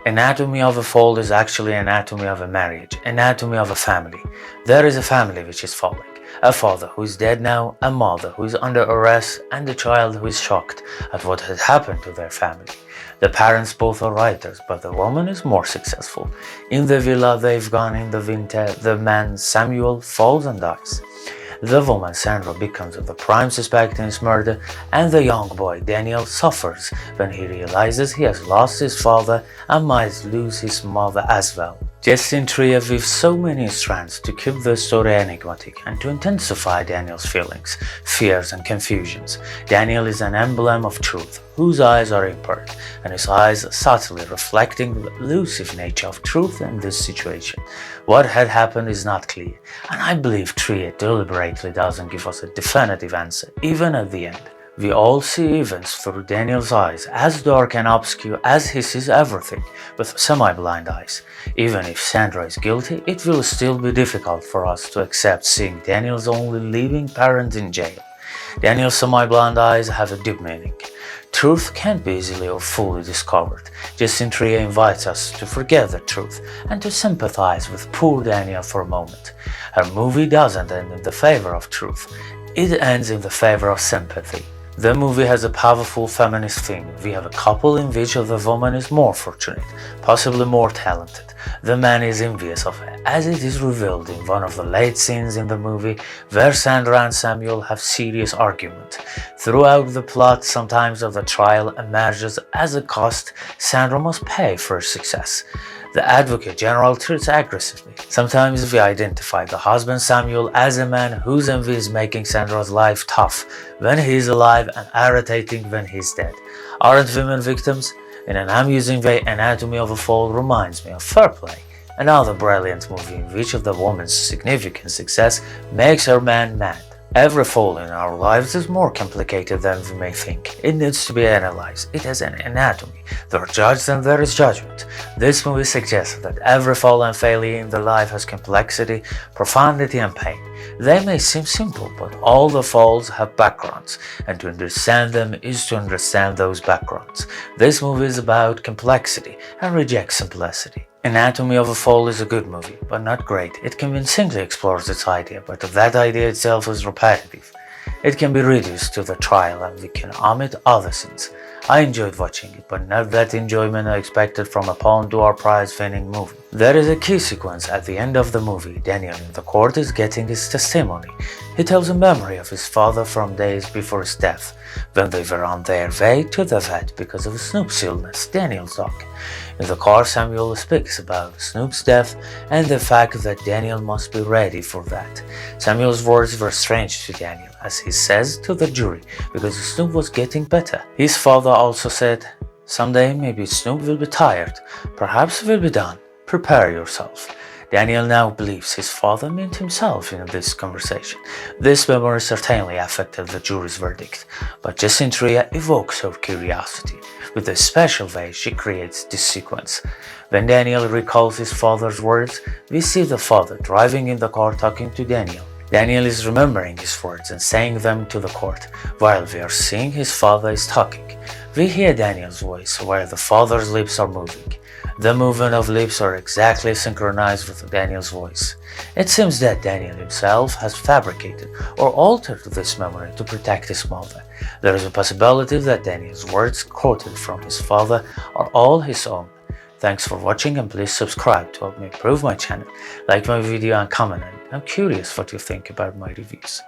Anatomy of a Fall is actually anatomy of a marriage, anatomy of a family. There is a family which is falling. A father who is dead now, a mother who is under arrest, and a child who is shocked at what has happened to their family. The parents both are writers, but the woman is more successful. In the villa they've gone in the winter, the man Samuel falls and dies. The woman Sandra becomes the prime suspect in his murder, and the young boy Daniel suffers when he realizes he has lost his father and might lose his mother as well. Justin Trier weaves so many strands to keep the story enigmatic and to intensify Daniel's feelings, fears and confusions. Daniel is an emblem of truth, whose eyes are impaired, and his eyes subtly reflecting the elusive nature of truth in this situation. What had happened is not clear, and I believe Trier deliberately doesn't give us a definitive answer, even at the end. We all see events through Daniel's eyes, as dark and obscure as he sees everything, with semi-blind eyes. Even if Sandra is guilty, it will still be difficult for us to accept seeing Daniel's only living parent in jail. Daniel's semi-blind eyes have a deep meaning. Truth can't be easily or fully discovered. Justin Trier invites us to forget the truth and to sympathize with poor Daniel for a moment. Her movie doesn't end in the favor of truth, it ends in the favor of sympathy. The movie has a powerful feminist theme. We have a couple in which the woman is more fortunate, possibly more talented. The man is envious of her, as it is revealed in one of the late scenes in the movie where Sandra and Samuel have serious argument. Throughout the plot, sometimes of the trial emerges as a cost Sandra must pay for her success. The Advocate General treats aggressively. Sometimes we identify the husband Samuel as a man whose envy is making Sandra's life tough when he is alive and irritating when he is dead. Aren't women victims? In an amusing way, Anatomy of a Fall reminds me of Fair Play, another brilliant movie in which the woman's significant success makes her man mad. Every fall in our lives is more complicated than we may think. It needs to be analyzed. It has an anatomy. There are judges and there is judgment. This movie suggests that every fall and failure in the life has complexity, profundity and pain. They may seem simple, but all the falls have backgrounds, and to understand them is to understand those backgrounds. This movie is about complexity and rejects simplicity. Anatomy of a Fall is a good movie, but not great. It convincingly explores its idea, but that idea itself is repetitive. It can be reduced to the trial and we can omit other scenes. I enjoyed watching it, but not that enjoyment I expected from a Palme d'Or prize-winning movie. There is a key sequence at the end of the movie. Daniel in the court is getting his testimony. He tells a memory of his father from days before his death, when they were on their way to the vet because of Snoop's illness, Daniel's dog. In the car, Samuel speaks about Snoop's death and the fact that Daniel must be ready for that. Samuel's words were strange to Daniel, as he says to the jury, because Snoop was getting better. His father also said, "Someday maybe Snoop will be tired, perhaps will be done. Prepare yourself." Daniel now believes his father meant himself in this conversation. This memory certainly affected the jury's verdict, but Justin Trier evokes her curiosity. With a special way she creates this sequence. When Daniel recalls his father's words, we see the father driving in the car talking to Daniel. Daniel is remembering his words and saying them to the court, while we are seeing his father is talking. We hear Daniel's voice while the father's lips are moving. The movement of lips are exactly synchronized with Daniel's voice. It seems that Daniel himself has fabricated or altered this memory to protect his mother. There is a possibility that Daniel's words quoted from his father are all his own. Thanks for watching and please subscribe to help me improve my channel. Like my video and comment. I'm curious what you think about my reviews.